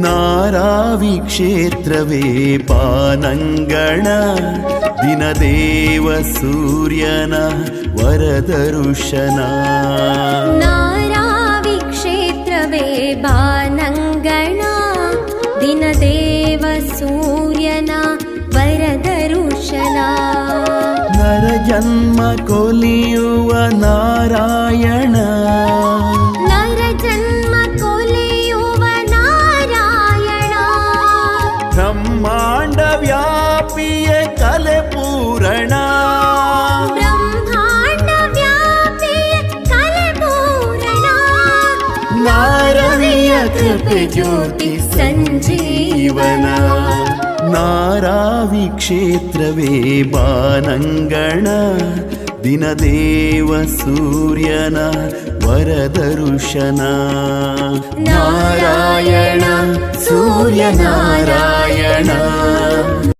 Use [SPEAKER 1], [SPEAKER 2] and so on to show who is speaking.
[SPEAKER 1] ನಾರಾವಿ ಕ್ಷೇತ್ರವೇ ಪಾನಂಗಣ ದಿನದೇವ ಸೂರ್ಯನ ವರದರುಶನ.
[SPEAKER 2] ನಾರಾವಿ ಕ್ಷೇತ್ರವೇ ಬಾನಂಗಣ ದಿನದೇವ ಸೂರ್ಯನ ವರದರುಶನ.
[SPEAKER 1] ನರ ಜನ್ಮ ಕೊಲಿಯುವ ನಾರಾಯಣ,
[SPEAKER 2] ನರ ಜನ್ಮ ಕೊಲಿಯುವ ನಾರಾಯಣ.
[SPEAKER 1] ಬ್ರಹ್ಮಾಂಡ ವ್ಯಾಪಿಯ ಕಲೆ ಪೂರಣ,
[SPEAKER 2] ಬ್ರಹ್ಮಾಂಡ ವ್ಯಾಪಿಯ ಕಲೆ ಪೂರಣ.
[SPEAKER 1] ನಾರವಿಯ ಕೃಪೆ ಜ್ಯೋತಿ ಸಂಜೀವನ. ನಾರಾವಿ ಕ್ಷೇತ್ರವೇ ಬಾನಂಗಣ ದಿನದೇವ ಸೂರ್ಯನ ವರದರುಶನ. ನಾರಾಯಣ ಸೂರ್ಯ ನಾರಾಯಣ